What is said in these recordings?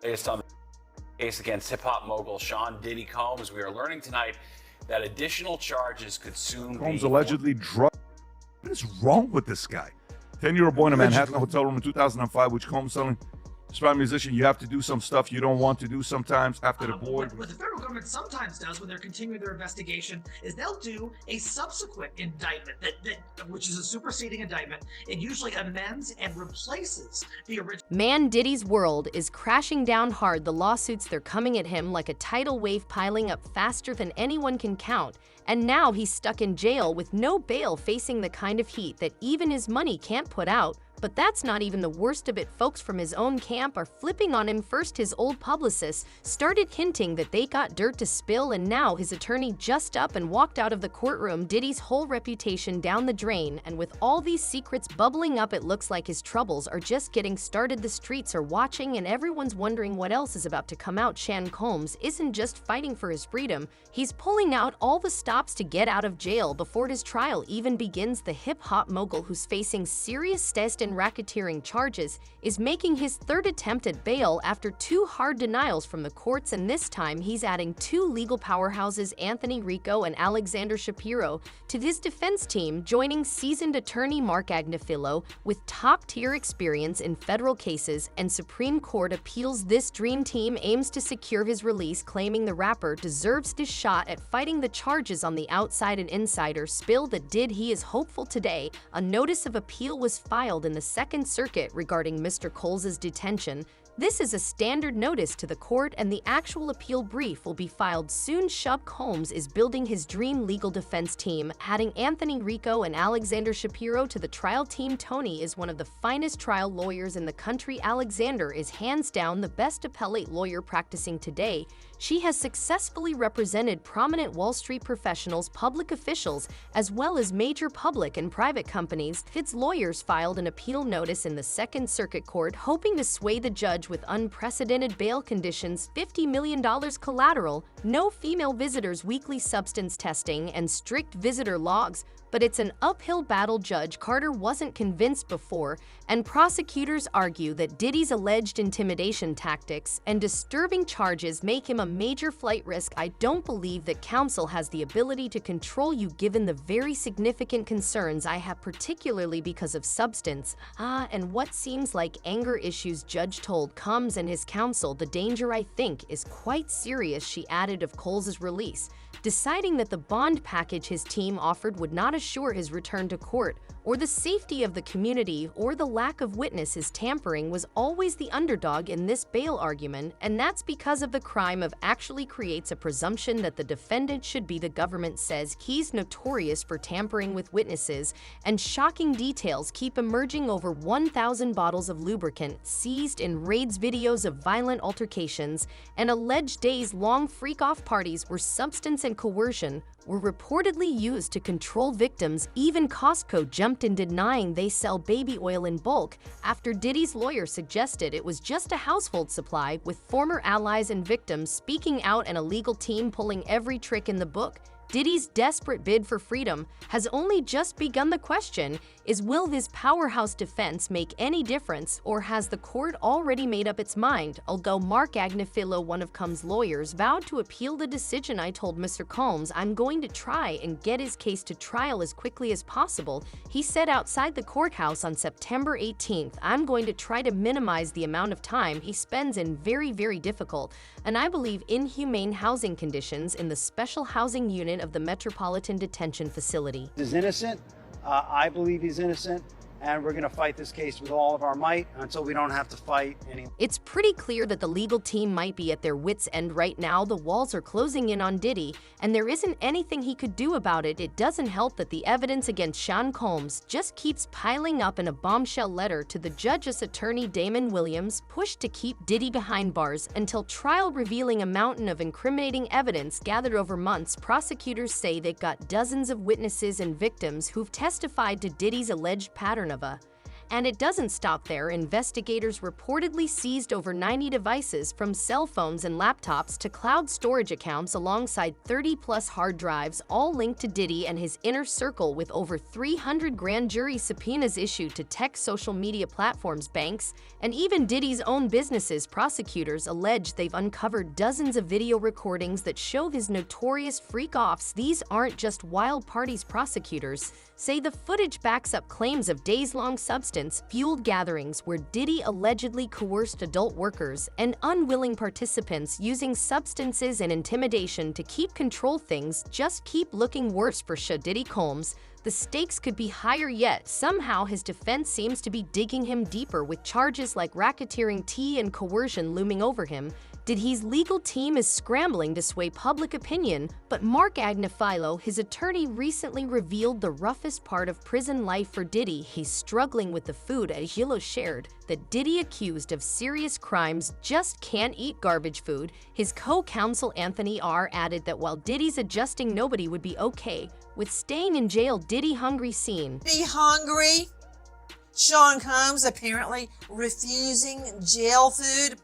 Based on the case against hip-hop mogul Sean Diddy Combs, we are learning tonight that additional charges could soon Combs be... allegedly drug. What is wrong with this guy? 10-year-old boy in a Manhattan hotel room in 2005, which Combs telling aspiring musician, you have to do some stuff you don't want to do sometimes after the boy. What the federal government sometimes does when they're continuing their investigation is they'll do a subsequent indictment, which is a superseding indictment. It usually amends and replaces the original. Man Diddy's world is crashing down hard. The lawsuits, they're coming at him like a tidal wave, piling up faster than anyone can count. And now he's stuck in jail with no bail, facing the kind of heat that even his money can't put out. But that's not even the worst of it. Folks from his own camp are flipping on him. First, his old publicist started hinting that they got dirt to spill, and now his attorney just up and walked out of the courtroom. Diddy's whole reputation down the drain, and with all these secrets bubbling up, it looks like his troubles are just getting started. The streets are watching, and everyone's wondering what else is about to come out. Sean Combs isn't just fighting for his freedom, he's pulling out all the stops to get out of jail before his trial even begins. The hip-hop mogul, who's facing serious theft and racketeering charges, is making his third attempt at bail after 2 hard denials from the courts, and this time he's adding 2 legal powerhouses, Anthony Rico and Alexander Shapiro, to his defense team, joining seasoned attorney Mark Agnifilo with top-tier experience in federal cases and Supreme Court appeals. This dream team aims to secure his release, claiming the rapper deserves this shot at fighting the charges on the outside. An insider spilled that he is hopeful today a notice of appeal was filed in the Second Circuit regarding Mr. Coles' detention. This is a standard notice to the court, and the actual appeal brief will be filed soon. Shub Combs is building his dream legal defense team, adding Anthony Rico and Alexander Shapiro to the trial team. Tony is one of the finest trial lawyers in the country. Alexander is hands down the best appellate lawyer practicing today. She has successfully represented prominent Wall Street professionals, public officials, as well as major public and private companies. Its lawyers filed an appeal notice in the Second Circuit Court, hoping to sway the judge with unprecedented bail conditions, $50 million collateral, no female visitors, weekly substance testing, and strict visitor logs. But it's an uphill battle. Judge Carter wasn't convinced before, and prosecutors argue that Diddy's alleged intimidation tactics and disturbing charges make him a major flight risk. I don't believe that counsel has the ability to control you given the very significant concerns I have, particularly because of substance, and what seems like anger issues. Judge told Combs and his counsel, the danger I think is quite serious. She added of Coles' release, deciding that the bond package his team offered would not assure his return to court or the safety of the community or the lack of witnesses. Tampering was always the underdog in this bail argument, and that's because of the crime of actually creates a presumption that the defendant should be. The government says he's notorious for tampering with witnesses, and shocking details keep emerging. Over 1,000 bottles of lubricant seized in raids, videos of violent altercations, and alleged days-long freak-off parties where substance and coercion were reportedly used to control victims. Even Costco jumped in, denying they sell baby oil in bulk after Diddy's lawyer suggested it was just a household supply, with former allies and victims speaking out and a legal team pulling every trick in the book. Diddy's desperate bid for freedom has only just begun. The question is, will this powerhouse defense make any difference, or has the court already made up its mind? Although Mark Agnifilo, one of Combs' lawyers, vowed to appeal the decision. I told Mr. Combs I'm going to try and get his case to trial as quickly as possible. He said outside the courthouse on September 18th, I'm going to try to minimize the amount of time he spends in very, very difficult, and I believe inhumane housing conditions in the special housing unit of the Metropolitan Detention Facility. He's innocent. I believe he's innocent, and we're going to fight this case with all of our might until we don't have to fight anymore. It's pretty clear that the legal team might be at their wits' end right now. The walls are closing in on Diddy, and there isn't anything he could do about it. It doesn't help that the evidence against Sean Combs just keeps piling up. In a bombshell letter to the judge's attorney, Damon Williams pushed to keep Diddy behind bars until trial, revealing a mountain of incriminating evidence gathered over months. Prosecutors say they got dozens of witnesses and victims who've testified to Diddy's alleged pattern of And it doesn't stop there. Investigators reportedly seized over 90 devices, from cell phones and laptops to cloud storage accounts, alongside 30-plus hard drives, all linked to Diddy and his inner circle, with over 300 grand jury subpoenas issued to tech, social media platforms, banks, and even Diddy's own businesses. Prosecutors allege they've uncovered dozens of video recordings that show his notorious freak-offs. These aren't just wild parties. Prosecutors say the footage backs up claims of days-long substance-fueled gatherings where Diddy allegedly coerced adult workers and unwilling participants using substances and intimidation to keep control. Things just keep looking worse for Diddy Combs. The stakes could be higher yet. Somehow his defense seems to be digging him deeper, with charges like racketeering and coercion looming over him. Diddy's legal team is scrambling to sway public opinion, but Mark Agnifilo, his attorney, recently revealed the roughest part of prison life for Diddy. He's struggling with the food. Agnifilo shared that Diddy, accused of serious crimes, just can't eat garbage food. His co-counsel Anthony R. added that while Diddy's adjusting, nobody would be okay with staying in jail. Diddy hungry scene. Be hungry? Sean Combs apparently refusing jail food.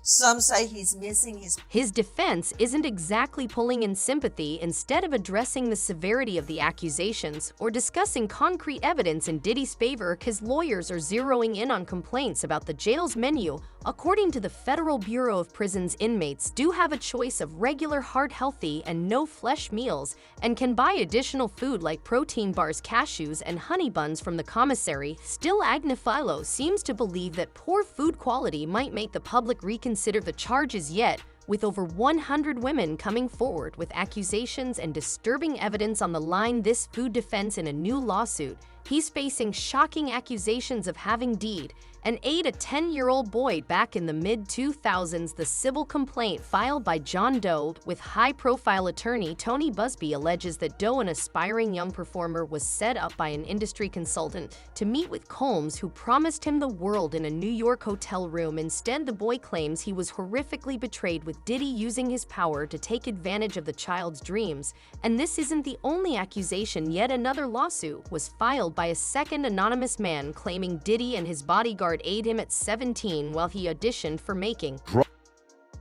Some say he's missing His defense isn't exactly pulling in sympathy. Instead of addressing the severity of the accusations or discussing concrete evidence in Diddy's favor, his lawyers are zeroing in on complaints about the jail's menu. According to the Federal Bureau of Prisons, inmates do have a choice of regular, hard, healthy, and no-flesh meals, and can buy additional food like protein bars, cashews, and honey buns from the commissary. Still, Agnifilo seems to believe that poor food quality might make the public reconsider the charges. Yet, with over 100 women coming forward with accusations and disturbing evidence on the line, this food defense in a new lawsuit, he's facing shocking accusations of having deed and ate a 10-year-old boy back in the mid-2000s. The civil complaint filed by John Doe with high-profile attorney Tony Busby alleges that Doe, an aspiring young performer, was set up by an industry consultant to meet with Combs, who promised him the world in a New York hotel room. Instead, the boy claims he was horrifically betrayed, with Diddy using his power to take advantage of the child's dreams. And this isn't the only accusation. Yet another lawsuit was filed by a second anonymous man claiming Diddy and his bodyguard aided him at 17 while he auditioned for making. What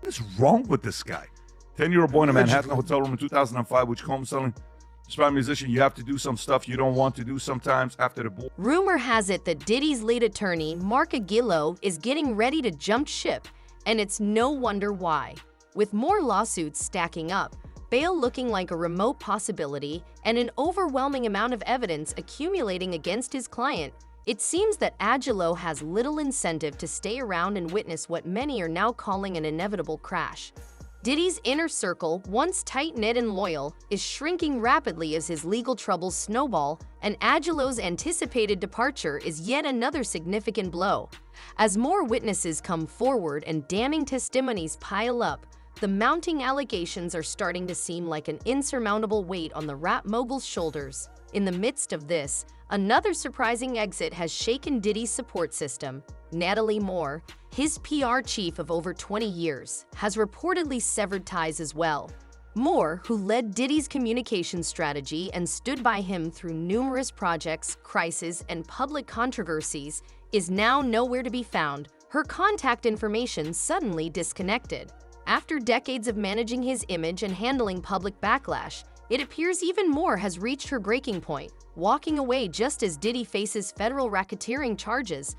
is wrong with this guy? 10-year-old boy in a Manhattan hotel room in 2005, which Combs telling aspiring musician, you have to do some stuff you don't want to do sometimes after the boy. Rumor has it that Diddy's lead attorney, Mark Aguilo, is getting ready to jump ship, and it's no wonder why. With more lawsuits stacking up, bail looking like a remote possibility, and an overwhelming amount of evidence accumulating against his client, it seems that Aguilo has little incentive to stay around and witness what many are now calling an inevitable crash. Diddy's inner circle, once tight-knit and loyal, is shrinking rapidly as his legal troubles snowball, and Aguilo's anticipated departure is yet another significant blow. As more witnesses come forward and damning testimonies pile up, the mounting allegations are starting to seem like an insurmountable weight on the rap mogul's shoulders. In the midst of this, another surprising exit has shaken Diddy's support system. Natalie Moore, his PR chief of over 20 years, has reportedly severed ties as well. Moore, who led Diddy's communication strategy and stood by him through numerous projects, crises, and public controversies, is now nowhere to be found. Her contact information suddenly disconnected. After decades of managing his image and handling public backlash, it appears even Moore has reached her breaking point, walking away just as Diddy faces federal racketeering charges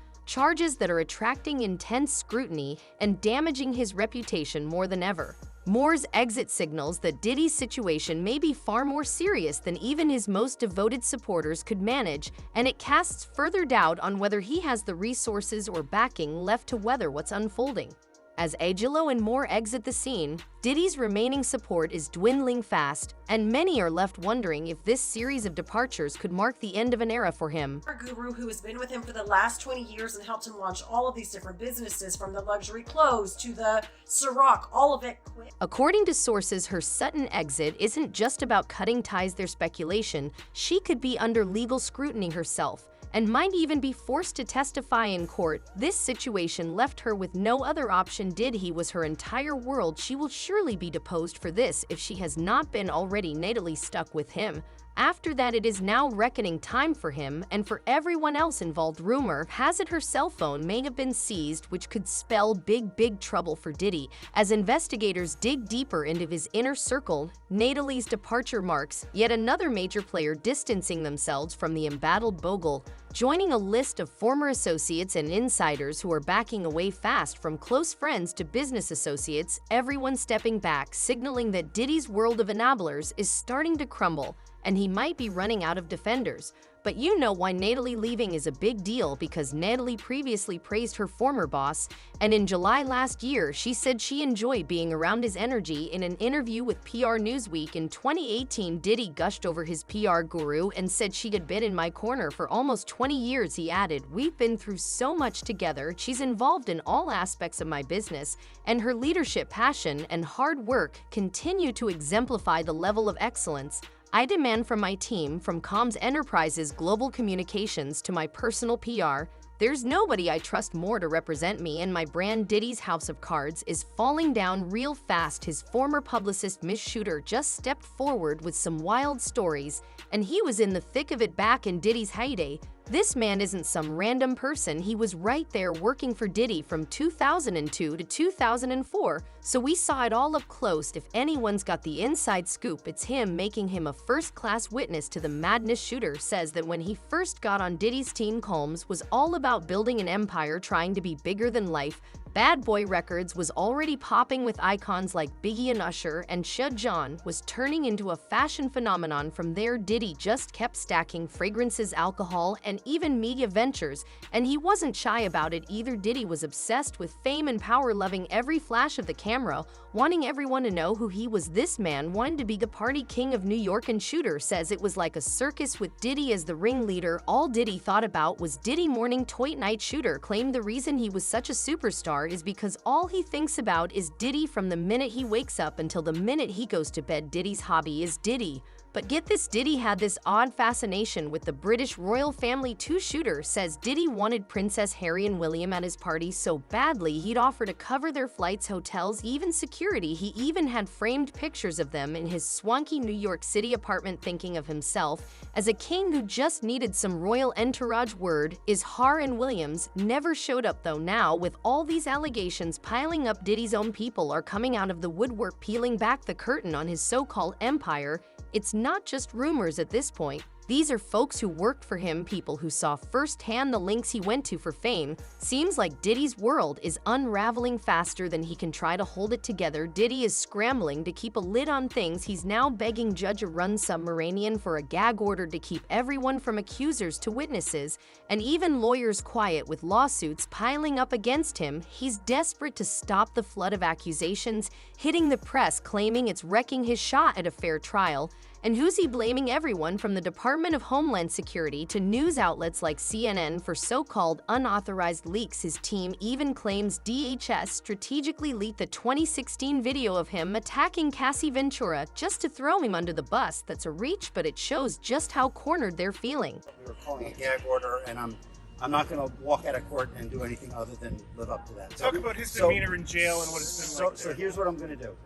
that are attracting intense scrutiny and damaging his reputation more than ever. Moore's exit signals that Diddy's situation may be far more serious than even his most devoted supporters could manage, and it casts further doubt on whether he has the resources or backing left to weather what's unfolding. As Aguilo and Moore exit the scene, Diddy's remaining support is dwindling fast, and many are left wondering if this series of departures could mark the end of an era for him. Our guru, who has been with him for the last 20 years and helped him launch all of these different businesses, from the luxury clothes to the Ciroc, all of it quit. According to sources, her sudden exit isn't just about cutting ties. Their speculation, she could be under legal scrutiny herself, and might even be forced to testify in court. This situation left her with no other option. Diddy was her entire world. She will surely be deposed for this if she has not been already. Natally stuck with him. After that, it is now reckoning time for him and for everyone else involved. Rumor has it her cell phone may have been seized, which could spell big trouble for Diddy. As investigators dig deeper into his inner circle, Natalie's departure marks yet another major player distancing themselves from the embattled Bogle, joining a list of former associates and insiders who are backing away fast, from close friends to business associates, everyone stepping back, signaling that Diddy's world of enablers is starting to crumble, and he might be running out of defenders. But you know why Natalie leaving is a big deal, because Natalie previously praised her former boss, and in July last year, she said she enjoyed being around his energy. In an interview with PR Newsweek in 2018, Diddy gushed over his PR guru and said she had been in my corner for almost 20 years. He added, "We've been through so much together. She's involved in all aspects of my business, and her leadership, passion, and hard work continue to exemplify the level of excellence I demand from my team, from Comms Enterprises Global Communications to my personal PR. There's nobody I trust more to represent me and my brand. Diddy's house of cards is falling down real fast." His former publicist Miss Shooter just stepped forward with some wild stories, and he was in the thick of it back in Diddy's heyday. This man isn't some random person. He was right there working for Diddy from 2002 to 2004, so we saw it all up close. If anyone's got the inside scoop, it's him, making him a first-class witness to the madness. Shooter says that when he first got on Diddy's team, Combs was all about building an empire, trying to be bigger than life. Bad Boy Records was already popping with icons like Biggie and Usher, and Shahid John was turning into a fashion phenomenon. From there, Diddy just kept stacking fragrances, alcohol, and even media ventures, and he wasn't shy about it either. Diddy was obsessed with fame and power, loving every flash of the camera, wanting everyone to know who he was. This man wanted to be the party king of New York, and Shooter says it was like a circus with Diddy as the ringleader. All Diddy thought about was Diddy morning toy night. Shooter claimed the reason he was such a superstar is because all he thinks about is Diddy from the minute he wakes up until the minute he goes to bed. Diddy's hobby is Diddy. But get this, Diddy had this odd fascination with the British royal family too. Shooter says Diddy wanted Princess Harry and William at his party so badly he'd offer to cover their flights, hotels, even security. He even had framed pictures of them in his swanky New York City apartment, thinking of himself as a king who just needed some royal entourage. Word is Har and Williams never showed up though. Now, with all these allegations piling up, Diddy's own people are coming out of the woodwork, peeling back the curtain on his so-called empire. It's not just rumors at this point. These are folks who worked for him, people who saw firsthand the links he went to for fame. Seems like Diddy's world is unraveling faster than he can try to hold it together. Diddy is scrambling to keep a lid on things. He's now begging Judge Arun Subramanian for a gag order to keep everyone from accusers to witnesses, and even lawyers quiet with lawsuits piling up against him. He's desperate to stop the flood of accusations hitting the press, claiming it's wrecking his shot at a fair trial. And who's he blaming? Everyone from the Department of Homeland Security to news outlets like CNN for so-called unauthorized leaks. His team even claims DHS strategically leaked the 2016 video of him attacking Cassie Ventura just to throw him under the bus. That's a reach, but it shows just how cornered they're feeling. We were calling a gag order, and I'm not going to walk out of court and do anything other than live up to that. Talk about his demeanor in jail and what it's been like. So here's what I'm going to do.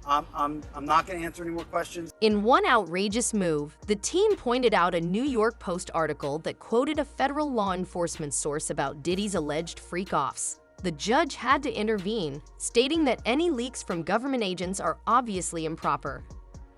I'm not going to answer any more questions. In one outrageous move, the team pointed out a New York Post article that quoted a federal law enforcement source about Diddy's alleged freak-offs. The judge had to intervene, stating that any leaks from government agents are obviously improper.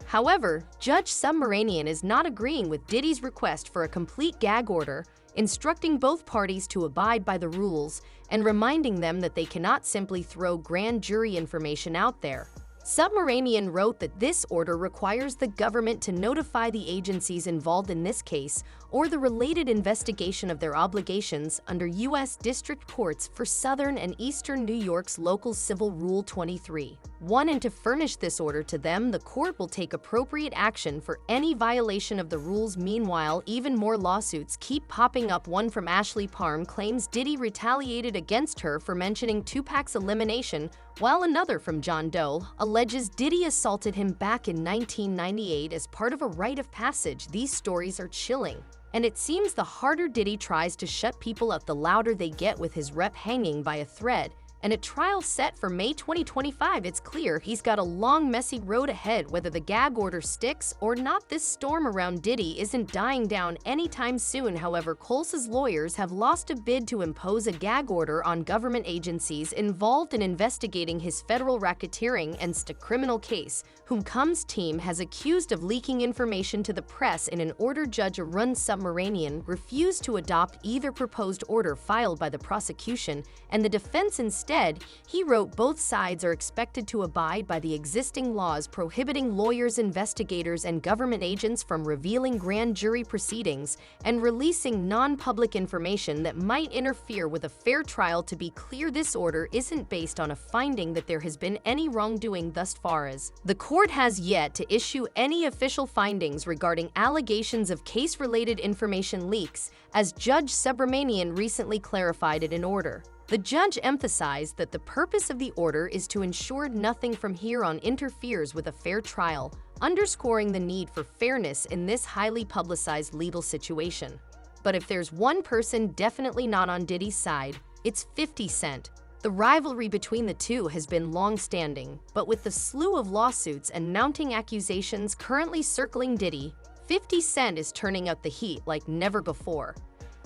However, Judge Subramanian is not agreeing with Diddy's request for a complete gag order, instructing both parties to abide by the rules and reminding them that they cannot simply throw grand jury information out there. Subramanian wrote that this order requires the government to notify the agencies involved in this case or the related investigation of their obligations under U.S. District Courts for Southern and Eastern New York's Local Civil Rule 23. And to furnish this order to them, the court will take appropriate action for any violation of the rules. Meanwhile, even more lawsuits keep popping up. One from Ashley Parham claims Diddy retaliated against her for mentioning Tupac's elimination, while another from John Doe alleges Diddy assaulted him back in 1998 as part of a rite of passage. These stories are chilling, and it seems the harder Diddy tries to shut people up, the louder they get, with his rep hanging by a thread. And a trial set for May 2025, it's clear he's got a long, messy road ahead. Whether the gag order sticks or not, this storm around Diddy isn't dying down anytime soon. However, Coles' lawyers have lost a bid to impose a gag order on government agencies involved in investigating his federal racketeering and criminal case, whom Combs' team has accused of leaking information to the press in an order. Judge Arun Subramanian refused to adopt either proposed order filed by the prosecution and the defense. Instead, he wrote both sides are expected to abide by the existing laws prohibiting lawyers, investigators, and government agents from revealing grand jury proceedings and releasing non-public information that might interfere with a fair trial. To be clear, this order isn't based on a finding that there has been any wrongdoing thus far, as the court has yet to issue any official findings regarding allegations of case-related information leaks, as Judge Subramanian recently clarified in an order. The judge emphasized that the purpose of the order is to ensure nothing from here on interferes with a fair trial, underscoring the need for fairness in this highly publicized legal situation. But if there's one person definitely not on Diddy's side, it's 50 Cent. The rivalry between the two has been long-standing, but with the slew of lawsuits and mounting accusations currently circling Diddy, 50 Cent is turning up the heat like never before.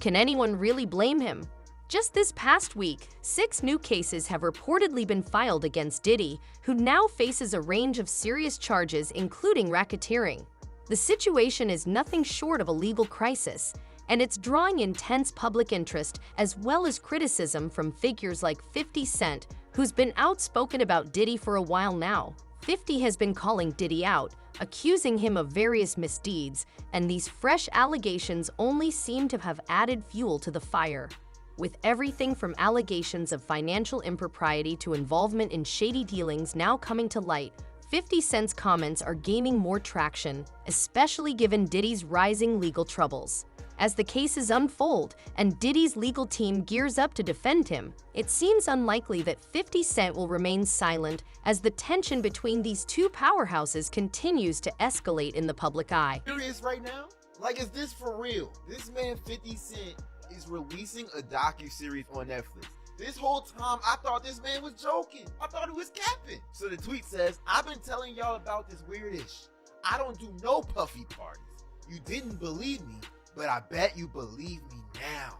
Can anyone really blame him? Just this past week, 6 new cases have reportedly been filed against Diddy, who now faces a range of serious charges, including racketeering. The situation is nothing short of a legal crisis, and it's drawing intense public interest as well as criticism from figures like 50 Cent, who's been outspoken about Diddy for a while now. 50 has been calling Diddy out, accusing him of various misdeeds, and these fresh allegations only seem to have added fuel to the fire. With everything from allegations of financial impropriety to involvement in shady dealings now coming to light, 50 Cent's comments are gaining more traction, especially given Diddy's rising legal troubles. As the cases unfold and Diddy's legal team gears up to defend him, it seems unlikely that 50 Cent will remain silent as the tension between these two powerhouses continues to escalate in the public eye. Serious right now? Like, is this for real? This man 50 Cent is releasing a docu-series on Netflix. This whole time, I thought this man was joking. I thought he was capping. So the tweet says, I've been telling y'all about this weird-ish. I don't do no puffy parties. You didn't believe me, but I bet you believe me now.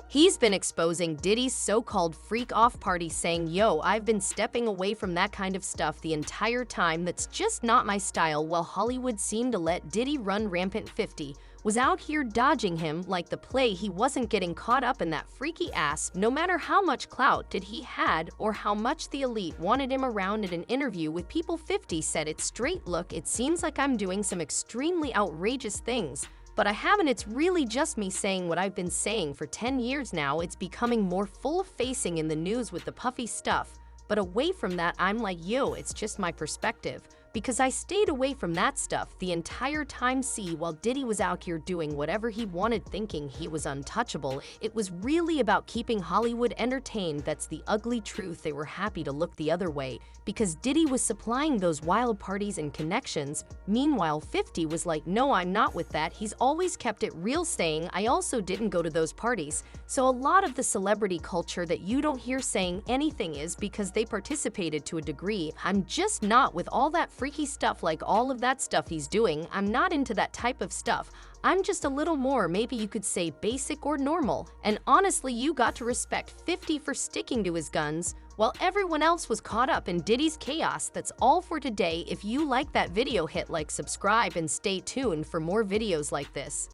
He's been exposing Diddy's so-called freak-off party, saying, yo, I've been stepping away from that kind of stuff the entire time. That's just not my style. While Hollywood seemed to let Diddy run rampant, 50 was out here dodging him like the play. He wasn't getting caught up in that freaky ass, no matter how much clout Diddy he had or how much the elite wanted him around. In an interview with People, 50 said it straight, look, it seems like I'm doing some extremely outrageous things, but I haven't. It's really just me saying what I've been saying for 10 years now. It's becoming more full-facing in the news with the puffy stuff, but away from that, I'm like, yo, it's just my perspective. Because I stayed away from that stuff the entire time. See, while Diddy was out here doing whatever he wanted, thinking he was untouchable, it was really about keeping Hollywood entertained. That's the ugly truth. They were happy to look the other way because Diddy was supplying those wild parties and connections. Meanwhile, 50 was like, no, I'm not with that. He's always kept it real, saying, I also didn't go to those parties. So a lot of the celebrity culture that you don't hear saying anything is because they participated to a degree. I'm just not with all that freaky stuff, like all of that stuff he's doing. I'm not into that type of stuff. I'm just a little more, maybe you could say, basic or normal. And honestly, you got to respect 50 for sticking to his guns while everyone else was caught up in Diddy's chaos. That's all for today. If you like that video, hit like, subscribe, and stay tuned for more videos like this.